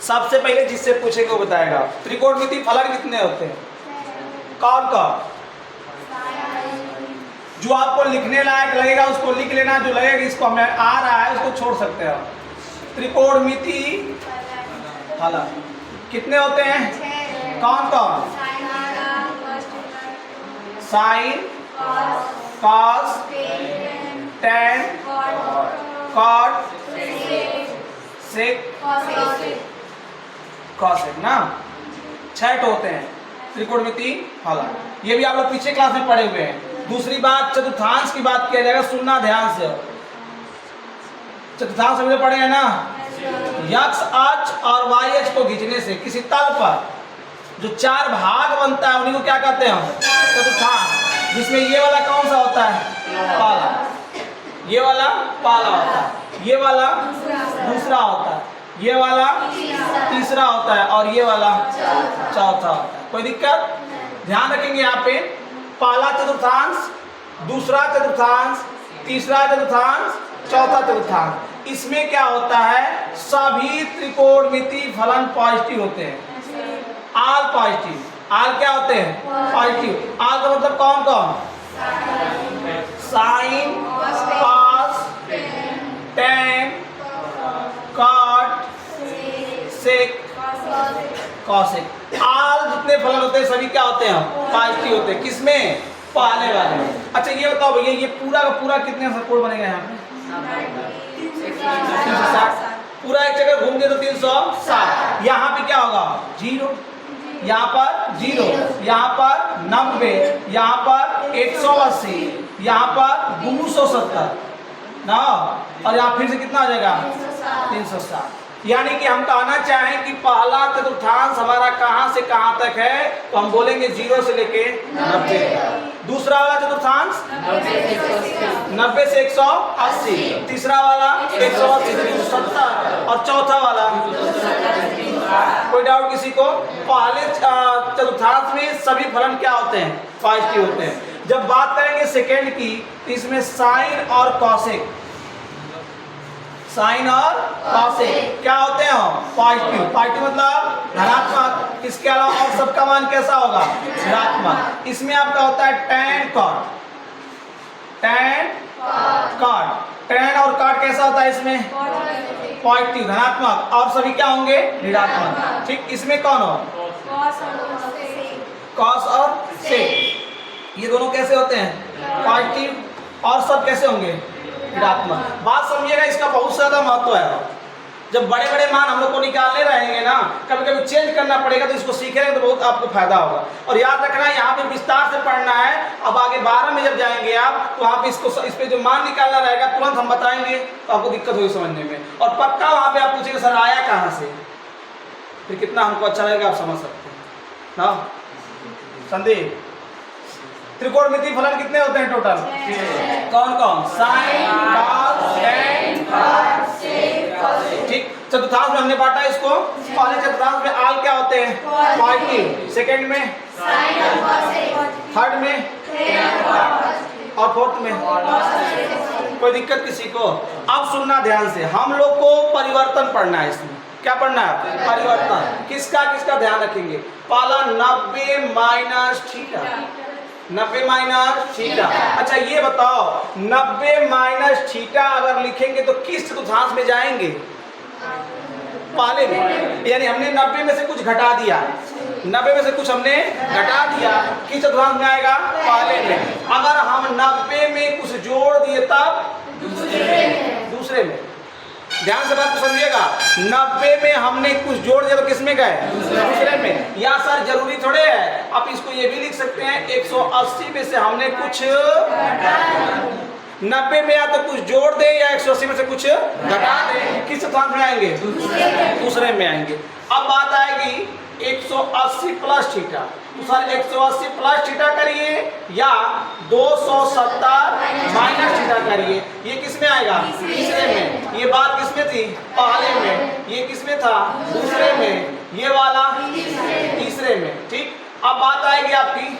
सबसे पहले जिससे पूछेंगे वो बताएगा। त्रिकोणमिति फलन कितने होते हैं? कौन कौन? जो आपको लिखने लायक लगेगा उसको लिख लेना, जो लगेगा इसको हमें आ रहा है उसको छोड़ सकते हैं। त्रिकोणमिति फलन कितने होते हैं? कौन कौन? Sign, cos, tan, cot, sec, cosec ना, 6 होते हैं त्रिकोणमिति फलन। ये भी आप लोग पीछे क्लास में पढ़े हुए हैं। दूसरी बात, चतुर्थांश की बात किया जाएगा, सुनना ध्यान से। चतुर्थांश हमने पढ़े हैं ना, यक्ष अक्ष और वाई अक्ष को खींचने से किसी तल पर जो 4 भाग बनता है उन्हीं को क्या कहते हैं? चतुर्थांश। जिसमें ये वाला कौन सा होता है? पाला। ये वाला पाला होता है, ये वाला दूसरा होता है, ये वाला तीसरा होता है और ये वाला चौथा होता है। कोई दिक्कत? ध्यान रखेंगे यहाँ पे, पहला चतुर्थांश, दूसरा चतुर्थांश, तीसरा चतुर्थांश, चौथा चतुर्थांश। इसमें क्या होता है? सभी त्रिकोणमिति फलन पॉजिटिव होते हैं। आल पॉजिटिव। आल क्या होते हैं? पॉजिटिव। आल का मतलब कौन कौन? Sign, cos, tan, cot, sec, cosec. आल जितने फलन होते हैं सभी क्या होते हैं? पॉजिटिव होते हैं। किसमें? पहले वाले में। अच्छा ये बताओ भैया, ये पूरा का पूरा कितने त्रिकोण बनेगा यहाँ पे? 360। पूरा एक जगह घूम गए तो 360। यहाँ पे क्या होगा? 0, यहाँ पर 0, यहाँ पर 90, यहाँ पर 180, यहाँ पर 270 ना, और यहाँ फिर से कितना आ जाएगा? 360। यानी कि हम कहना चाहें कि पहला चतुर्थांश हमारा कहां से कहां तक है, तो हम बोलेंगे 0 से लेके 90। दूसरा वाला चतुर्थांश 90 से 180, तीसरा वाला 180 से 270 और चौथा वाला। कोई डाउट किसी को? पहले चतुर्थांश में सभी फलन क्या होते हैं? पॉजिटिव होते हैं। जब बात करेंगे सेकेंड की, तो इसमें साइन और कॉसेक, साइन और कॉसेक क्या होते हैं? पॉजिटिव। पॉजिटिव मतलब धनात्मक। इसके अलावा और सबका मान कैसा होगा? ऋणात्मक। इसमें आपका होता है tan cot, tan cot. Tan और कॉट कैसा होता है? इसमें पॉजिटिव धनात्मक, और सभी क्या होंगे? ऋणात्मक। ठीक, इसमें कौन हो? कॉस और सेक। ये दोनों कैसे होते हैं? पॉजिटिव, और सब कैसे होंगे? ऋणात्मक। बात समझिएगा, इसका बहुत ज्यादा महत्व है। जब बड़े बड़े मान हम लोग को निकालने रहेंगे ना, कभी कभी चेंज करना पड़ेगा, तो इसको सीखेंगे तो बहुत आपको फायदा होगा। और याद रखना है, यहाँ पे विस्तार से पढ़ना है। अब आगे 12 में जब जाएंगे आप, तो वहाँ पे इसको, इस पे जो मान निकालना रहेगा तुरंत हम बताएंगे, तो आपको दिक्कत होगी समझने में। और पक्का वहाँ पे आप पूछेंगे सर आया कहाँ से, फिर कितना हमको अच्छा लगेगा, आप समझ सकते हैं ना। संदीप, त्रिकोणमिति फलन कितने होते हैं टोटल? कौन कौन? Sign, cos, tan, cot, sec, cosec. ठीक, चतुर्थांश में हमने बांटा इसको। पहले चतुर्थांश में आल क्या होते हैं? पॉजिटिव। सेकंड में साइन और कॉसेक, थर्ड में टेन कॉट, और फोर्थ में कोई दिक्कत किसी को? अब सुनना ध्यान से, हम लोग को परिवर्तन पढ़ना है। इसमें क्या पढ़ना है? परिवर्तन। किसका किसका ध्यान रखेंगे? पहला 90 माइनस थीटा, 90 माइनस थीटा। अच्छा ये बताओ, 90 माइनस थीटा अगर लिखेंगे तो किस चतुर्थांश में जाएंगे? पहले में। यानी हमने 90 में से कुछ घटा दिया, 90 में से कुछ हमने घटा दिया, किस चतुर्थांश में आएगा? पहले में। अगर हम 90 में कुछ जोड़ दिए तब दूसरे में। ध्यान से बात को समझिएगा, 90 में हमने कुछ जोड़ दिया तो किस में गए? दूसरे में। या सर जरूरी थोड़े है, आप इसको ये भी लिख सकते हैं 180 में से हमने कुछ 90 में या तो कुछ जोड़ दे या 180 में से कुछ घटा दे। किस चतुर्थांश में आएंगे? दूसरे में आएंगे। अब बात आएगी 180 प्लस थीटा, तो सर 180 प्लस थीटा करिए या 270 माइनस थीटा करिए। ये किस में आएगा? तीसरे में। ये बात किस में थी? पहले में। ये किस में था? दूसरे में। ये वाला तीसरे में। ठीक, अब बात आएगी आपकी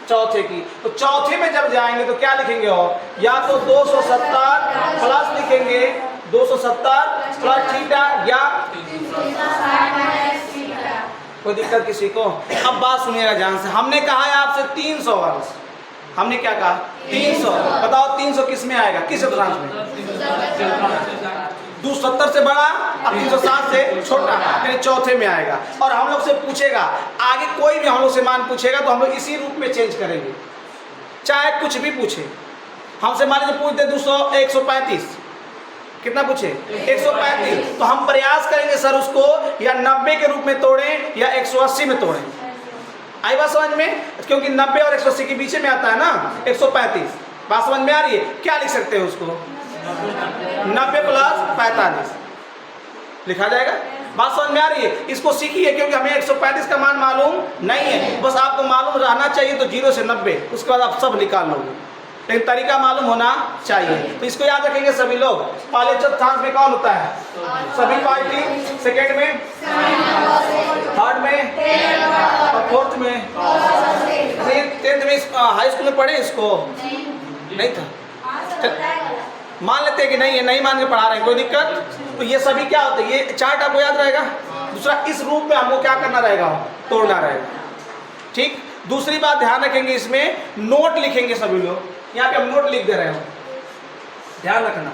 चौथे की। तो चौथे में जब जाएंगे तो क्या लिखेंगे? और या तो 270 प्लस लिखेंगे 270 प्लस थीटा या कोई दिक्कत किसी को? अब बात सुनिएगा ध्यान से। हमने कहा है आपसे 300 वर्ष, हमने क्या कहा 300। बताओ 300 किस में आएगा, किस चतुर्थांश में? 270 से बड़ा और 360 से छोटा, यानी चौथे में आएगा। और हम लोग से पूछेगा आगे, कोई भी हम लोग से मान पूछेगा तो हम लोग इसी रूप में चेंज करेंगे, चाहे कुछ भी पूछे। हमसे मान लीजिए पूछते 135, कितना पूछे 135, तो हम प्रयास करेंगे सर उसको या 90 के रूप में तोड़ें या 180 में तोड़ें। आई बात समझ में? क्योंकि 90 और 180 के बीच में आता है ना 135। बात समझ में आ रही है? क्या लिख सकते हैं उसको? 90 प्लस 45 लिखा जाएगा। बात समझ में आ रही है? इसको सीखिए, क्योंकि हमें 135 का मान मालूम नहीं है, बस आपको मालूम रहना चाहिए। तो 0 से 90, उसके बाद आप सब निकाल लोगे, लेकिन तरीका मालूम होना चाहिए। तो इसको याद रखेंगे सभी लोग। पहले चतुर्थांश में कौन होता है? सभी पार्टी। सेकंड में, थर्ड में और फोर्थ में। 10th में हाई स्कूल में पढ़े इसको? नहीं था। मान लेते हैं कि नहीं है, नहीं मान के पढ़ा रहे हैं, कोई दिक्कत? तो ये सभी क्या होते हैं, ये चार्ट आपको याद रहेगा। दूसरा, इस रूप में हमको क्या करना रहेगा, तोड़ना रहेगा। ठीक। दूसरी बात ध्यान रखेंगे, इसमें नोट लिखेंगे सभी लोग। यहाँ पे हम नोट लिख दे रहे हो, ध्यान रखना,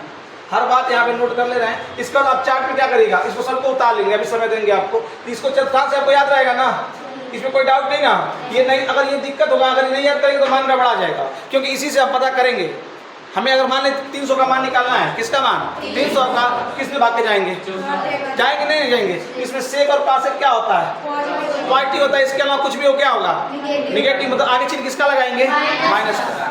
हर बात यहाँ पे नोट कर ले रहे हैं। इसका आप चार्ट पे क्या करेगा, इसको सबको उतार लेंगे, अभी समय देंगे आपको। तो इसको चतुर्थांश से आपको याद रहेगा ना, इसमें कोई डाउट नहीं ना। ये नहीं, अगर ये दिक्कत होगा, अगर नहीं याद करेंगे तो मान गड़बड़ा जाएगा, क्योंकि इसी से आप पता करेंगे। हमें अगर मान लें 300 का मान निकालना है, किसका मान 300 का, किस में भाग के जाएंगे, जाएंगे नहीं जाएंगे? इसमें सेक और पासेक क्या होता है, पॉजिटिव होता है। इसके अलावा कुछ भी हो क्या होगा, निगेटिव। मतलब आगे चिन्ह किसका लगाएंगे, माइनस का।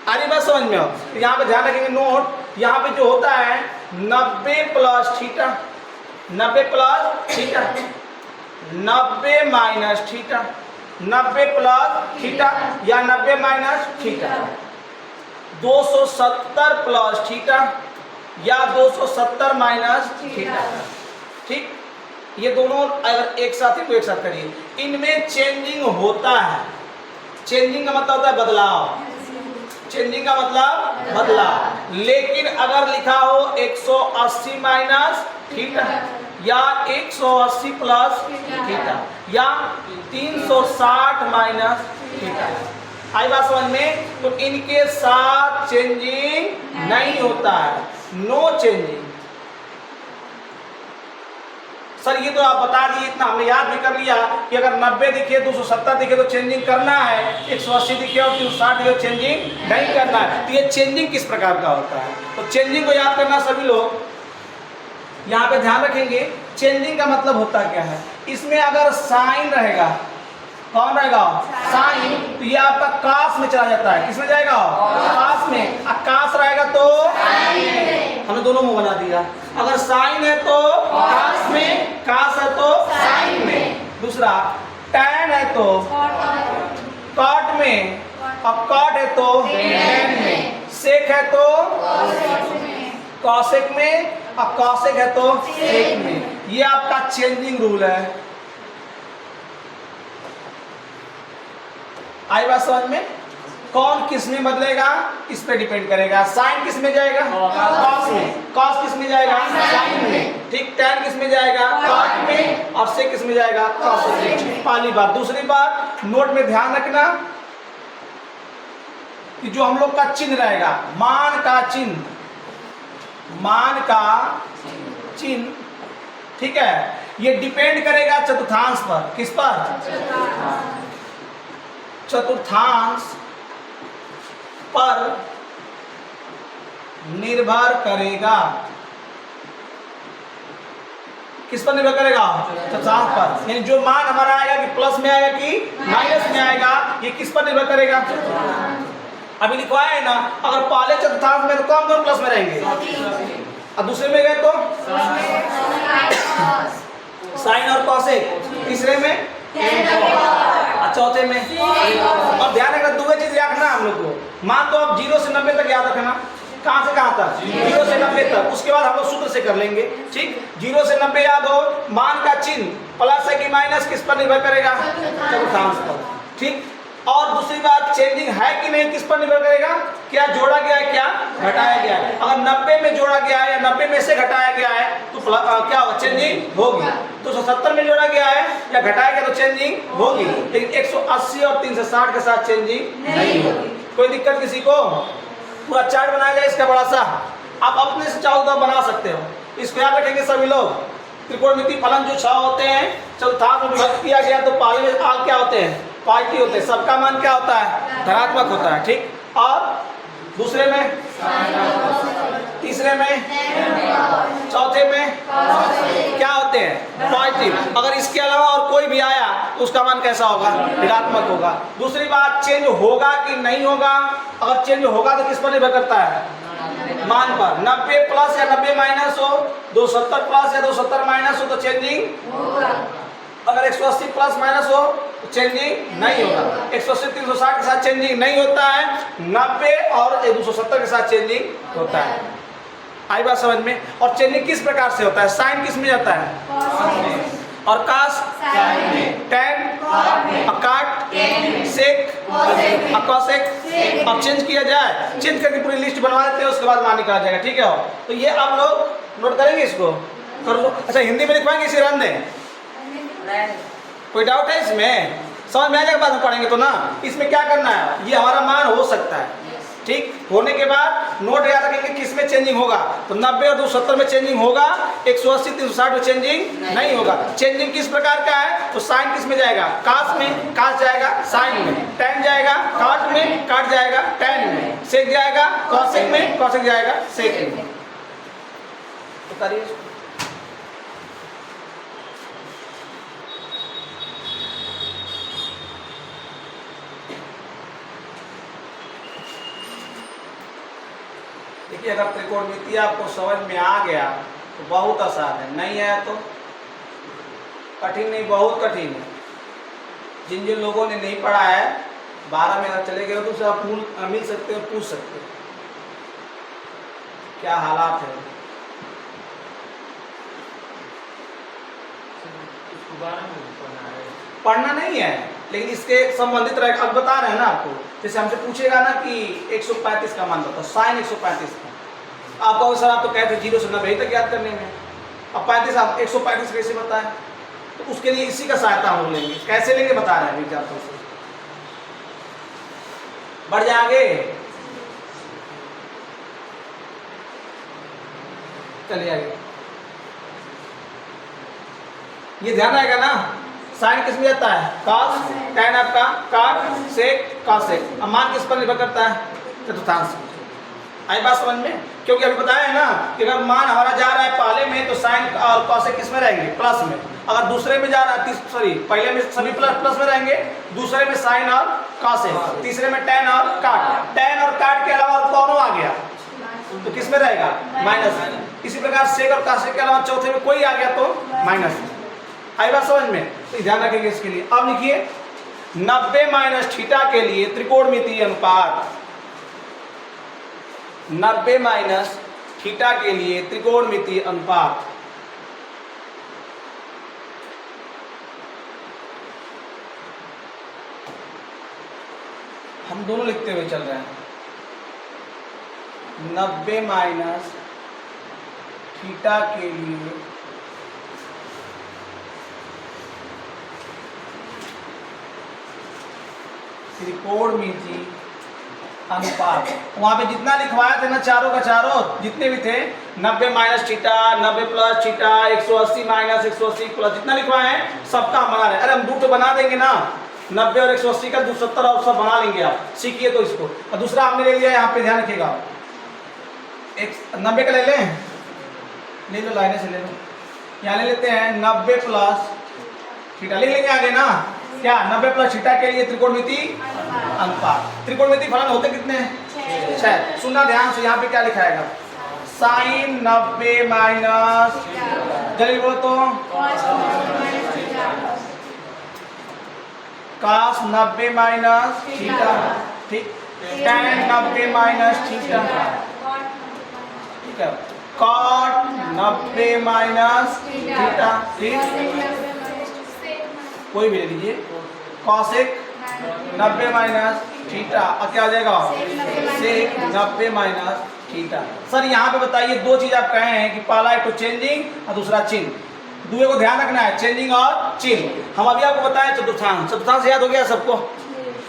आगे बात समझ में हो? यहाँ पे ध्यान रखेंगे नोट, यहाँ पे जो होता है 90 plus theta, 90 plus theta, 90 minus theta, 90 plus theta या 90 माइनस थीटा, 270 प्लस थीटा या 270 माइनस थीटा। ठीक। ये दोनों अगर एक साथ ही तो एक साथ करिए। इनमें चेंजिंग होता है। चेंजिंग का मतलब होता है बदलाव, चेंजिंग का मतलब बदलाव। लेकिन अगर लिखा हो 180 माइनस थीटा या 180 प्लस थीटा या 360 माइनस थीटा, आई बात समझ में? तो इनके साथ चेंजिंग नहीं होता है, नो चेंजिंग। सर ये तो आप बता दिए, इतना हमने याद भी कर लिया कि अगर 90 दिखे 270 दिखे तो चेंजिंग करना है, 180 दिखे और 360 दिखे तो चेंजिंग नहीं करना है। तो ये चेंजिंग किस प्रकार का होता है, तो चेंजिंग को याद करना सभी लोग यहाँ पे ध्यान रखेंगे। चेंजिंग का मतलब होता क्या है, इसमें अगर साइन रहेगा, कौन रहेगा, साइन, तो ये आपका कास में चला जाता है। किसमें जाएगा, कास में। कास रहेगा तो हमने दोनों मुंह बना दिया। अगर साइन है तो कास में, कास है तो साइन में। दूसरा, टैन है तो कॉट में, और कॉट है तो टैन में। सेक है तो कॉसेक में, और कॉसेक है तो सेक में। ये आपका चेंजिंग रूल है। आई बात समझ में? कौन किस में बदलेगा इस पे डिपेंड करेगा। साइन किस में जाएगा, कॉस में। कॉस किस में जाएगा, साइन में। ठीक। टैन किस में जाएगा, कॉट में। और से किस में जाएगा, कॉस में। पहली बात। दूसरी बात, नोट में ध्यान रखना कि जो हम लोग का चिन्ह रहेगा, मान का चिन्ह, मान का चिन्ह, ठीक है, ये डिपेंड करेगा चतुर्थांश पर। किस पर, चतुर्थांश पर निर्भर करेगा। किस पर निर्भर करेगा, चतुर्थांश पर। यानी जो मान हमारा आएगा कि प्लस में आएगा कि माइनस में आएगा, ये किस पर निर्भर करेगा। अभी लिखवाया है ना, अगर पहले चतुर्थांश में तो कौन कौन प्लस में रहेंगे, और दूसरे में गए तो साइन और कॉसेक, तीसरे में, चौथे में। और ध्यान रखना, दो चीज रखना हम लोग को। मान तो आप 0 से 90 तक याद रखना। कहां से कहां तक, 0 से 90 तक। उसके बाद हम लोग सूत्र से कर लेंगे। ठीक। 0 से 90 याद हो, मान का चिन्ह प्लस है कि माइनस किस पर निर्भर करेगा, चतुर्थांश पर। ठीक। और दूसरी बात चेंजिंग है कि नहीं किस पर निर्भर करेगा, क्या जोड़ा गया है क्या घटाया गया है। अगर 90 में जोड़ा गया है या 90 में से घटाया गया है तो क्या होगा, चेंजिंग होगी। तो 170 में जोड़ा गया है या घटाया गया तो चेंजिंग होगी, लेकिन 180 और 360 के साथ चेंजिंग नहीं होगी। कोई दिक्कत किसी को? पूरा चार्ट बनाया जाए इसका बड़ा सा, आप अपने से चाहो तो बना सकते हो। इसको याद रखेंगे सभी लोग। त्रिकोणमिति फलन जो 6 होते हैं चतुर्थांश में विभक्त किया गया तो पहले में आग क्या होते हैं, पार्टी होते हैं, सबका मान क्या होता है, धनात्मक होता है, ठीक। और दूसरे में, तीसरे में, चौथे में क्या होते हैं, पॉजिटिव। अगर इसके अलावा और कोई भी आया तो उसका मान कैसा होगा, ऋणात्मक होगा। दूसरी बात चेंज होगा कि नहीं होगा, अगर चेंज होगा तो किस पर निर्भर करता है, मान पर। 90 प्लस या 90 माइनस हो, 270 प्लस या 270 माइनस हो तो चेंजिंग होगा। अगर 180 प्लस माइनस हो तो चेंजिंग नहीं होगा। 180 360 के साथ चेंजिंग नहीं होता है, 90 और 270 के साथ चेंजिंग होता है। आई बात समझ में? और चेंजिंग किस प्रकार से होता है, साइन किस में जाता है और कास, टैन, काट, सेक, कॉसेक। अब चेंज किया जाए, चेंज करके पूरी लिस्ट बनवा देते हैं, उसके बाद मान निकाला जाएगा, ठीक है। तो ये आप लोग नोट करेंगे, इसको कर लो। अच्छा हिंदी में लिखवाएंगे, इसे रन दें, कोई डाउट है इसमें? समझ में आ जाएगा, बाद में पढ़ेंगे तो ना। इसमें क्या करना है, ये हमारा मान हो सकता है, ठीक। होने के बाद नोट याद रखेंगे किस में चेंजिंग होगा, तो 90 और 270 में चेंजिंग होगा, 180 360 में चेंजिंग नहीं होगा। चेंजिंग किस प्रकार का है, तो साइन किस में जाएगा, कास में, कास जाएगा साइन में, टैन जाएगा काट में, काट जाएगा टैन में, सेक जाएगा कॉसेक में, कॉसेक जाएगा सेक में। बताइए देखिए, अगर त्रिकोणमिति आपको समझ में आ गया तो बहुत आसान है, नहीं आया तो कठिन नहीं, बहुत कठिन है। जिन जिन लोगों ने नहीं पढ़ा है 12 में अगर चले गए तो उससे आप मिल सकते हो, पूछ सकते हो क्या हालात है। पढ़ना नहीं है, लेकिन इसके संबंधित रहेगा। अब बता रहे हैं ना आपको, जैसे हमसे पूछेगा ना कि 135 का मान बताओ, साइन 135 का, आप कहोगे सर आप तो कहते 0 से 90 तक याद करने में, अब 35 आप 135 कैसे बताएं, तो उसके लिए इसी का सहायता हम लेंगे। कैसे लेंगे बता रहे हैं एग्जाम्पल से। बढ़ जाएंगे, चलिए आगे। ये ध्यान आएगा ना, साइन किस में जाता है, कॉस, टैन आपका काट, सेक, कॉसेक। अब मान किस पर निर्भर करता है, चतुर्थांश। आई बात समझ में? क्योंकि अभी बताया है ना कि अगर मान हमारा जा रहा है पहले में तो साइन और कॉसेक किस में रहेंगे, प्लस में। अगर दूसरे में जा रहा है, सॉरी पहले में सभी प्लस में रहेंगे, दूसरे में साइन और कॉसेक, तीसरे में टैन और काट। टैन और काट के अलावा और कौन आ गया तो किस में रहेगा, माइनस। इसी प्रकार सेक और कॉसेक के अलावा चौथे में कोई आ गया तो माइनस। आई बात समझ में? तो ध्यान रखेंगे इसके लिए। अब लिखिए 90 माइनस थीटा के लिए त्रिकोणमितीय अनुपात, 90 माइनस थीटा के लिए त्रिकोणमितीय अनुपात। हम दोनों लिखते हुए चल रहे हैं, 90 माइनस थीटा के लिए त्रिकोणमिति अनुपात। वहां पे जितना लिखवाया थे ना, चारों का चारों जितने भी थे, 90 minus theta, 90 plus theta, 180 minus 180 plus, जितना लिखवाए हैं सबका हम बना रहे हैं। अरे हम 2 तो बना देंगे ना, 90 और 180 का 270 और सब बना लेंगे, आप सीखिए तो इसको। और दूसरा हमने ले लिया, यहाँ पे ध्यान रखिएगा, 90 का ले लें, ले लो लाइने से ले लो, यहाँ ले लेते हैं 90 प्लस थीटा, लिख लेंगे आगे ना क्या, 90 प्लस थीटा के लिए त्रिकोणमिति अनुपात। त्रिकोणमिति फलन होते कितने हैं, 6। सुनना ध्यान से, यहाँ पे क्या लिखाएगा, साइन 90 माइनस, जल्दी बोलो तो, कास 90 माइनस थीटा, ठीक, टैन 90 माइनस थीटा, ठीक है, कॉट 90 माइनस थीटा, ठीक, कोई भी ले लीजिए, कॉसेक 90 माइनस थीटा, और क्या हो जाएगा सेक 90 माइनस थीटा। सर यहाँ पे बताइए दो चीज आप कहे हैं कि पहला एक तो चेंजिंग और दूसरा चिन्ह, दुए को ध्यान रखना है, चेंजिंग और चिन्ह। हम अभी आपको बताएं चतुर्थांश, चतुर्थांश याद हो गया सबको।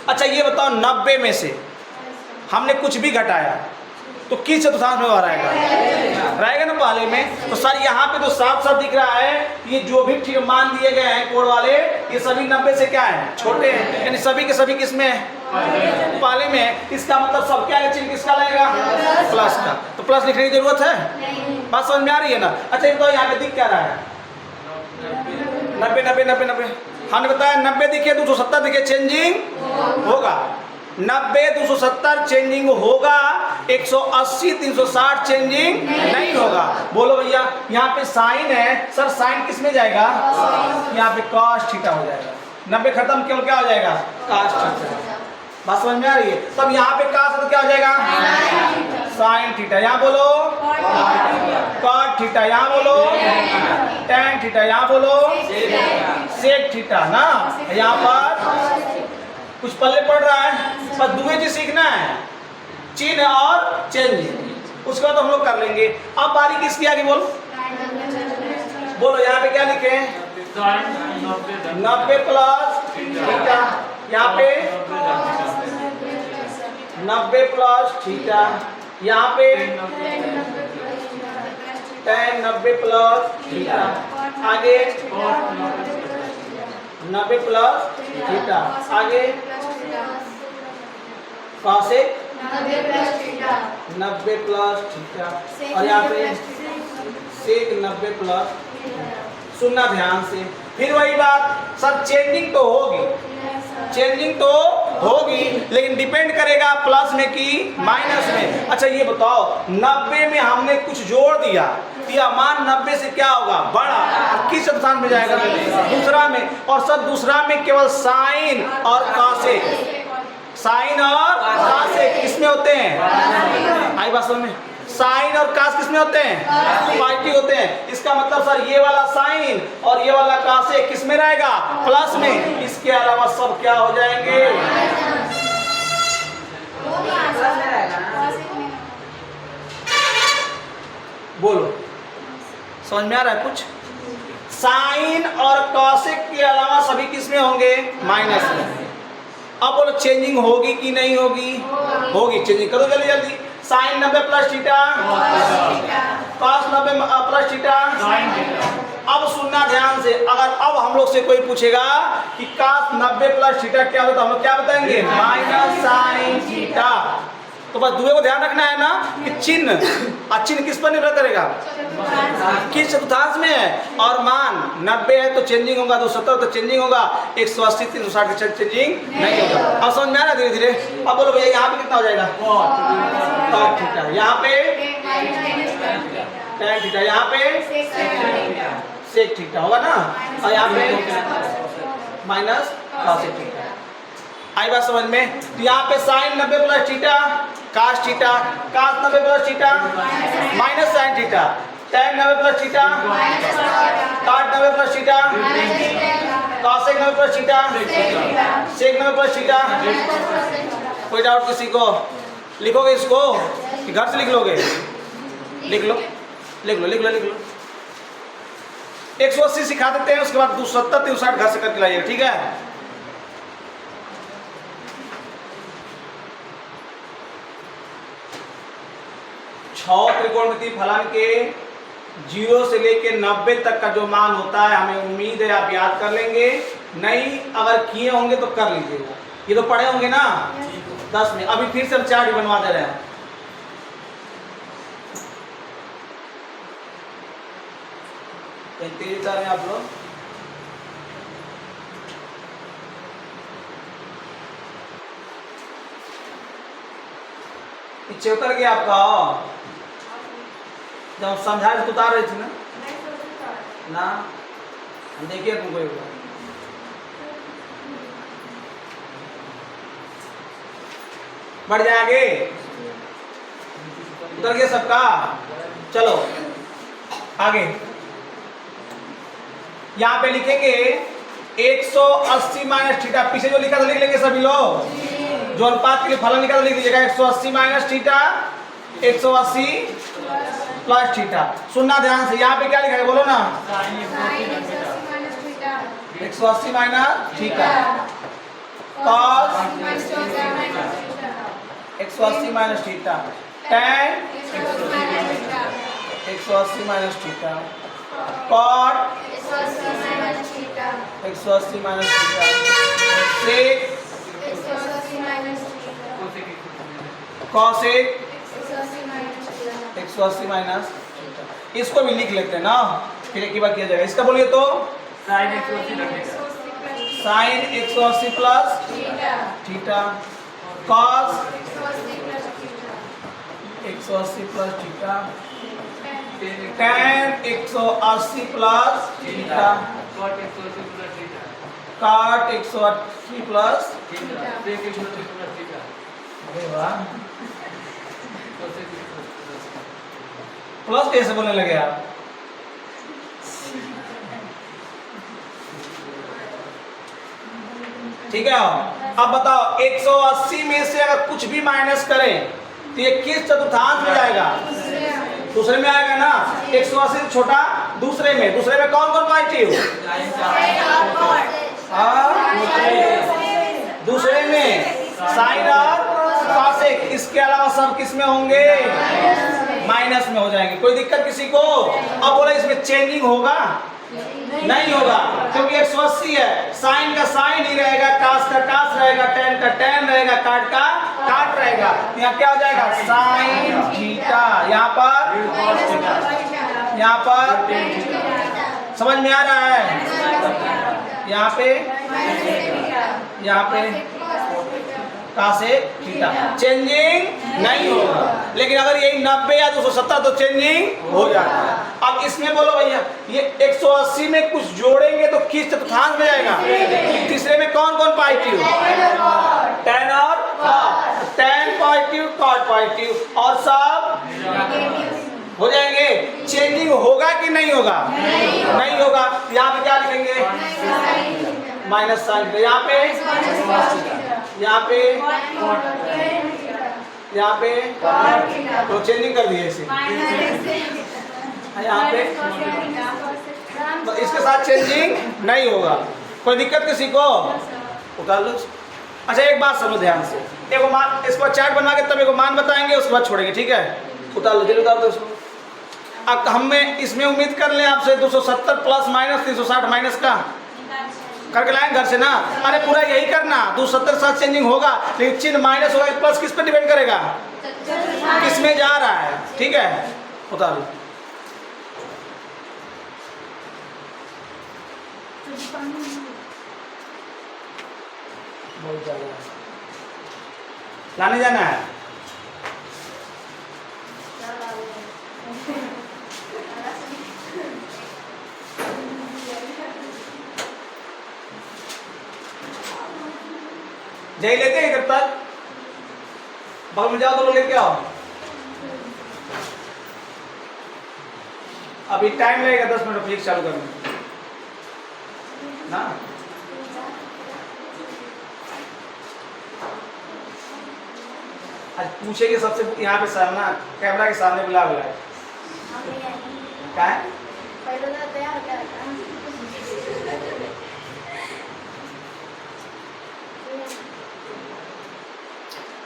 अच्छा ये बताओ 90 में से हमने कुछ भी घटाया तो किस चतुर्थांश में रहेगा, रहेगा ना पहले में। तो सर यहाँ पे तो साफ साफ दिख रहा है ये जो भी मान दिए गए हैं कोड वाले, ये सभी 90 से क्या है छोटे हैं, यानी सभी के सभी किस में है पहले में है। इसका मतलब सब क्या चिन्ह किसका लगेगा प्लस का, तो प्लस लिखने की जरूरत है, बात समझ में आ रही है ना। अच्छा ये बताओ यहाँ पे दिख क्या रहा है 90 90 90 90, हमने बताया 90 दिखे 270 दिखे चेंजिंग होगा, 90 270 चेंजिंग होगा, 180 360 चेंजिंग नहीं होगा। बोलो भैया यहाँ पे साइन है, सर साइन किस में जाएगा, यहाँ पे cos थीटा हो जाएगा, 90 खत्म केवल क्या हो जाएगा cos थीटा, बात समझ में आ रही है। तब यहाँ पे cos तो क्या हो जाएगा साइन थीटा, यहाँ बोलो cot थीटा, यहाँ बोलो tan थीटा, यहाँ बोलो sec थीटा ना। यहाँ पर कुछ पल्ले पड़ रहा है, बस दुए चीज सीखना है, चिन्ह और चेंज, उसके बाद हम लोग कर लेंगे। अब बारी किसकी आगे बोलो, बोलो यहाँ पे क्या लिखे 90 प्लस थीटा, यहाँ पे 90 प्लस थीटा, यहाँ पे tan 90 प्लस थीटा, आगे 90 प्लस थीटा, आगे cosec 90 प्लस थीटा, और यहाँ पे sec 90 प्लस। सुनना ध्यान से, फिर वही बात सर चेंजिंग तो होगी, चेंजिंग तो होगी लेकिन डिपेंड करेगा प्लस में कि माइनस में। अच्छा ये बताओ 90 में हमने कुछ जोड़ दिया, यह मान 90 से क्या होगा बड़ा, किस चतुर्थांश में जाएगा दूसरा में, और सर दूसरा में केवल साइन और कॉसेक, साइन और कॉसेक किसमें होते हैं, आई बात समझ में, साइन और कास किसमें होते हैं पॉजिटिव होते हैं। इसका मतलब सर ये वाला साइन और ये वाला कॉसेक किस में रहेगा प्लस में, इसके अलावा सब क्या हो जाएंगे, बोलो समझ में आ रहा है कुछ। साइन और कॉसेक के अलावा सभी किस में होंगे माइनस में। अब बोलो चेंजिंग होगी कि नहीं होगी, होगी, चेंजिंग करो जल्दी जल्दी। Sine 90 plus theta, cos 90 plus theta. अब सुनना ध्यान से, अगर अब हम लोग से कोई पूछेगा कि कॉस 90 प्लस थीटा क्या होता है, हम लोग क्या बताएंगे माइनस साइन थीटा। तो बस दुए को ध्यान रखना है ना कि चिन्ह, और चिन्ह किस पर निर्भर करेगा, किस चतुर्थांश में है, और मान 90 है तो चेंजिंग होगा, 270 तो चेंजिंग होगा, 180 360 के चेंजिंग नहीं होगा। अब समझ में आ रहा है धीरे धीरे। अब बोलो भैया यहाँ पे कितना हो जाएगा cot थीटा, यहाँ पे tan थीटा, यहाँ पे sec थीटा होगा ना, और यहाँ पे माइनस cosec थीटा। आई बात समझ में। तो यहाँ पे sine 90 plus theta cos theta, cos 90 plus theta minus sine theta, tan 90 plus theta cot 90 plus theta cosec 90 plus theta sec 90 plus theta. कोई डाउट किसी को, लिखोगे इसको कि घर से लिख लोगे, लिख लो लिख लो लिख लो लिख लो। 180 सिखा देते हैं, उसके बाद 270 360 घर से करके लाइएगा, ठीक है। त्रिकोणमितीय फलन के 0 से लेके 90 तक का जो मान होता है, हमें उम्मीद है आप याद कर लेंगे, नहीं अगर किए होंगे तो कर लीजिएगा। ये तो पढ़े होंगे ना 10 में। अभी फिर से हम चार्ट बनवा दे रहे हैं। तेज कर रहे हैं आप लोग, पीछे उतर गया आपका, जब समझाए तो उतार रही थी ना हम देखिए तुमको एक बार बढ़ जाएंगे, उतर गया सबका। चलो आगे, यहाँ पे लिखेंगे 180 माइनस थीटा, पीछे जो लिखा था लिख लेंगे सभी लोग, जो अनुपात के लिए फलन निकाल लिख दीजिएगा 180 माइनस थीटा 180 प्लस थीटा। सुनना ध्यान से, यहाँ पे क्या लिखा है बोलो ना, 180 minus theta cos 180 minus theta tan 180 minus theta cot 180 minus theta sec cosec 180 minus theta. इसको भी लिख लेते हैं ना, फिर एक ही बार किया जाएगा। इसका बोलिए तो sine 180 plus theta cos 180 plus theta tan 180 plus theta cot 180 plus theta. अरे वाह, प्लस कैसे बोलने लगे आप? ठीक है, अब बताओ 180 में से अगर कुछ भी माइनस करें तो ये किस चतुर्थांश में जाएगा? दूसरे में आएगा ना। 180 से छोटा दूसरे में कौन कौन पॉजिटिव? दूसरे में साइन और कॉसेक, इसके अलावा सब किस में होंगे? माइनस में हो जाएंगे। कोई दिक्कत किसी को? अब बोला इसमें चेंजिंग होगा? नहीं होगा, क्योंकि 180 है, साइन का साइन ही रहेगा, कास का कास रहेगा, टैन का टैन रहेगा, काट का काट रहेगा। यहाँ क्या हो जाएगा? साइन थीटा, यहाँ पर समझ में आ रहा है? यहाँ पे कासेक थीटा चेंजिंग नहीं होगा। लेकिन अगर यही 90 या 270 तो चेंजिंग हो जाता है। अब इसमें बोलो भैया, ये 180 में कुछ जोड़ेंगे तो किस चतुर्थांश में जाएगा? तीसरे में कौन कौन पॉजिटिव? टैन और टैन पॉजिटिव, कॉट पॉजिटिव, और सब हो जाएंगे। चेंजिंग होगा कि नहीं होगा? नहीं होगा। यहाँ पे क्या लिखेंगे? माइनस साइन, यहाँ पे तो चेंजिंग कर दिए इसे, यहाँ पे तो इसके साथ चेंजिंग नहीं होगा। कोई दिक्कत किसी को? उतार लो। अच्छा एक बात समझो ध्यान से, एगो मान, इसको चार्ट बना के तब एगो मान बताएंगे, उसके बाद छोड़ेंगे, ठीक है? उतार लो, जल्दी उतार दो इसको। अब हमें इसमें उम्मीद कर लें आपसे 270 प्लस माइनस 360 माइनस का करके लाएं घर से ना। अरे पूरा यही करना, 270 साथ चेंजिंग होगा, लेकिन चिन्ह माइनस होगा, प्लस किस पे डिपेंड करेगा? किस में जा रहा है, ठीक है? उतार लो। बहुत ज्यादा लाने जाना है। जय लेते हैं इधर तक, बगल में जाओ तो लोग लेके आओ। अभी टाइम लगेगा 10 मिनट फिजिक्स चालू करने ना। आज पूछेंगे सबसे, यहाँ पे सामना कैमरा के सामने बुला क्या है?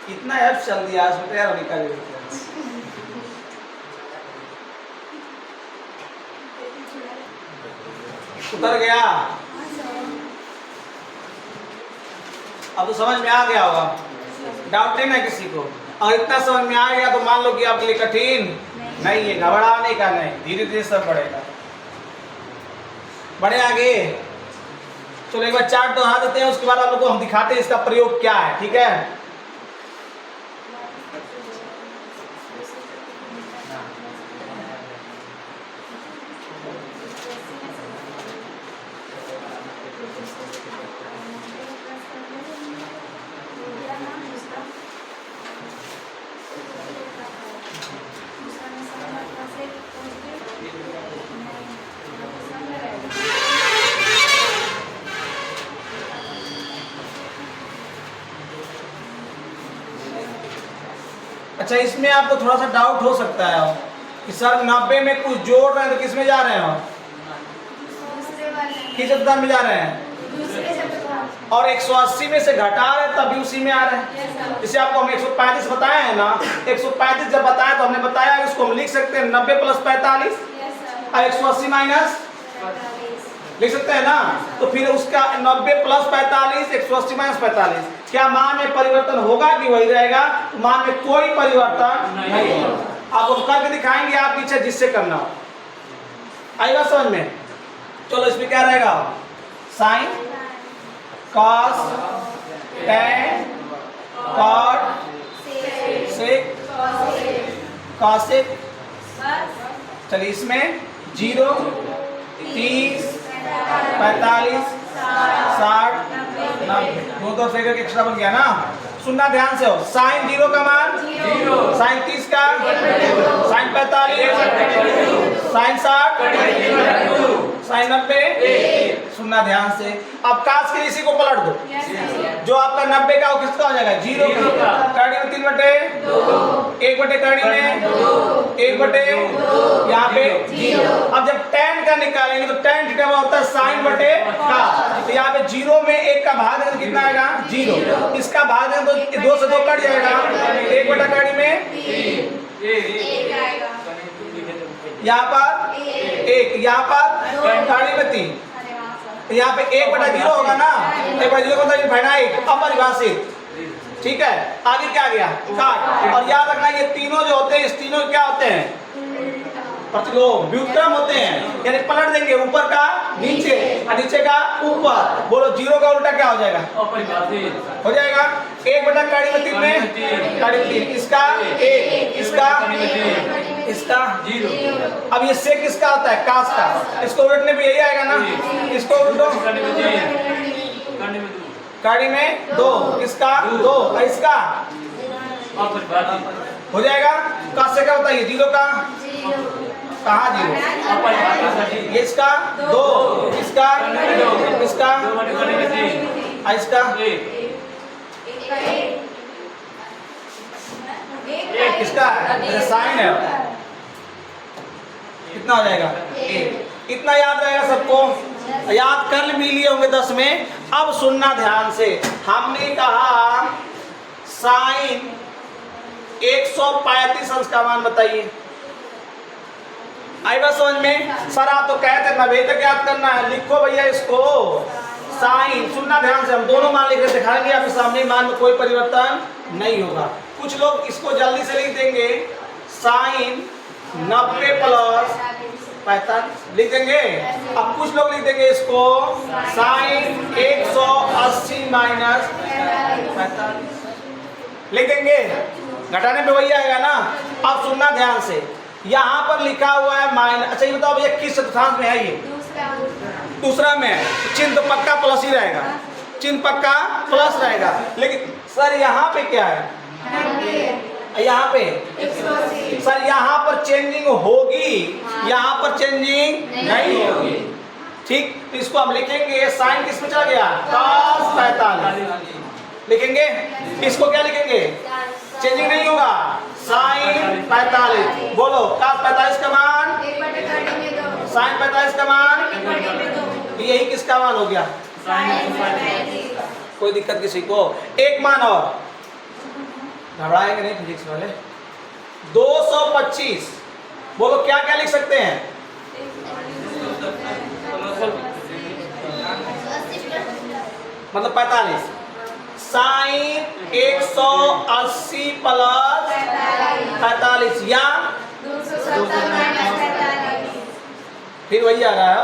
इतना ऐप चल दिया आज में, तैयार होने का उतर गया। अब तो समझ में आ गया होगा, डाउट नहीं ना किसी को। और इतना समझ में आ गया तो मान लो कि आपके लिए कठिन नहीं है, घबराने का नहीं, धीरे धीरे सब बढ़ेगा। बढ़े आगे, चलो एक बार चार्ट दोहरा देते हैं, उसके बाद आप लोग को हम दिखाते हैं इसका प्रयोग क्या है, ठीक है? अच्छा, इसमें आपको थोड़ा सा डाउट हो सकता है कि सर 90 में कुछ जोड़ रहे हैं तो किस में जा रहे हो, किस स्थान में जा रहे हैं, और 180 में से घटा रहे हैं तभी उसी में आ रहे हैं। जैसे आपको हम 135 बताए हैं ना, 135 जब बताया तो हमने बताया इसको हम लिख सकते हैं 90 प्लस 45 और 180 माइनस लिख सकते हैं ना। तो फिर उसका 90 प्लस 45 180 माइनस 45, क्या मान में परिवर्तन होगा कि वही रहेगा? मान में कोई परिवर्तन नहीं होगा। आप करके दिखाएंगे आपकी इच्छा जिससे करना हो। आएगा समझ में? चलो इसमें क्या रहेगा, sine cos tan cot sec cosec. चलिए इसमें 0 30 45 60 90 दो दो से एक एक्स्ट्रा बन गया ना। सुनना ध्यान से हो, साइन 0 का मान 0, साइन 30 का, साइन 45, साइन 60, साइन 90। सुनना ध्यान से। अब काश के इसी को पलट दो, जो आपका 90 का वो किसका हो जाएगा, 0 का। कड़ी में 3/2, 1/, कड़ी में 1/, यहाँ पे 0। अब जब tan का निकालेंगे तो tan थीटा होता है साइन बटे का। तो यहाँ पे 0 में 1 का भाग देंगे तो कितना आएगा, 0। इसका भाग देंगे तो 2 से 2 कट जाएगा, 1/, कड़ी में 1 यहाँ पर 1, यहाँ पर कड़ी में 3, यहाँ पे 1/0 होगा ना, 1/0 मतलब फाइनाइट अपरिभाषित। ठीक है, आगे क्या गया, काट। और याद रखना ये तीनों जो होते हैं, इस तीनों क्या होते हैं, प्रतिलोम व्युत्क्रम होते हैं, यानी पलट देंगे ऊपर का नीचे और नीचे का ऊपर। बोलो 0 का उल्टा क्या हो जाएगा, हो जाएगा 1/, कड़ी में 3 में कड़ी में 3, इसका 1, इसका 0। अब ये सेक किसका होता है, कास का। इसको उलटने पे यही आएगा ना, इसको उल्टो, कड़ी में 2, इसका 2, इसका हो जाएगा। कास से क्या होता है, 0 का कहाँ 0, ये इसका 2, इसका इसका किसका साइन है, कितना हो जाएगा 1। इतना याद रहेगा सबको, याद कर भी लिए होंगे 10 में। अब सुनना ध्यान से, हमने कहा साइन 135 अंश का मान बताइए। आई बात समझ में? सर आप तो कहते हैं 90 तक याद करना है, लिखो भैया इसको। साइन, सुनना ध्यान से, हम दोनों मान लिख दिखाएंगे आपके सामने, मान में कोई परिवर्तन नहीं होगा। कुछ लोग इसको जल्दी से लिख देंगे, साइन 90 प्लस 45 लिख देंगे। अब कुछ लोग लिख देंगे इसको साइन 180 माइनस 45 लिख देंगे, घटाने पे वही आएगा ना। अब सुनना ध्यान से, यहाँ पर लिखा हुआ है माइनस। अच्छा ये बताओ भैया किस चतुर्थांश में है, ये दूसरा में है, चिन्ह तो पक्का प्लस ही रहेगा, चिन्ह पक्का प्लस रहेगा। लेकिन सर यहाँ पे क्या है, यहाँ पे सर यहाँ पर चेंजिंग होगी, यहाँ पर चेंजिंग नहीं होगी। ठीक, तो इसको हम लिखेंगे साइन किस में चला गया, cos 45 लिखेंगे। इसको क्या लिखेंगे, चेंजिंग नहीं होगा, साइन 45। बोलो cos 45 का मान, साइन 45 का मान, यही किसका मान हो गया, कोई दिक्कत किसी को? एक मान और, घबराएंगे नहीं फिजिक्स वाले। 225, बोलो क्या क्या लिख सकते हैं, मतलब 45। साइन 180 प्लस 45 या फिर वही आ रहा है,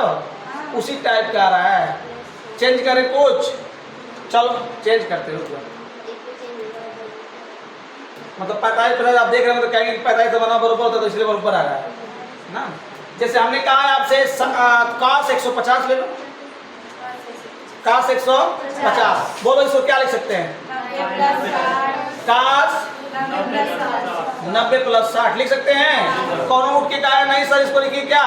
उसी टाइप का आ रहा है। चेंज करें कुछ, चलो चेंज करते हो, मतलब 45 प्लस आप देख रहे हो तो कहेंगे 45 बना बराबर होता तो इसलिए बराबर आ रहा है ना। जैसे हमने कहा है आपसे cos 150 ले लो, cos 150, बोलो इसको क्या लिख सकते हैं, cos 90 प्लस 60 लिख सकते हैं। कौन उठ के कहा नहीं सर इसको लिखिए, क्या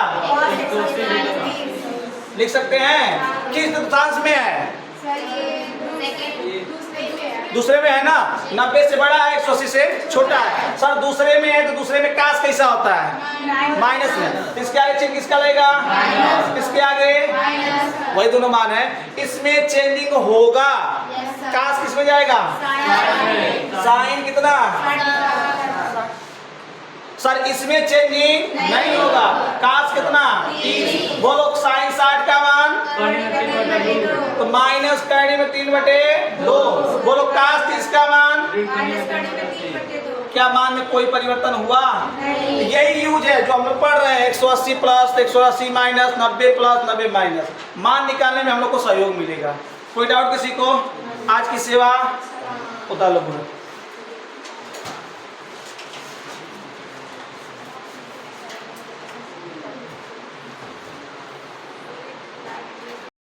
लिख सकते हैं, किस चतुर्थांश में है, दूसरे में है ना 90 से बड़ा है 180 से छोटा है। सर दूसरे में है तो दूसरे में कास कैसा होता है माइनस में, इसके आगे चिन्ह किसका लगेगा इसके आगे वही दोनों मान है। इसमें चेंजिंग होगा कास किस में जाएगा साइन कितना सर इसमें चेंजिंग नहीं होगा कास कितना 30 बोलो साइन 60 का मान तो माइनस करने में 3/2 बोलो कास 30 का मान क्या मान में कोई परिवर्तन हुआ यही यूज है जो हम लोग पढ़ रहे हैं 180 प्लस 180 माइनस 90 प्लस 90 माइनस मान निकालने में हम लोग को सहयोग मिलेगा। कोई डाउट किसी को? आज की सेवा उतार लो।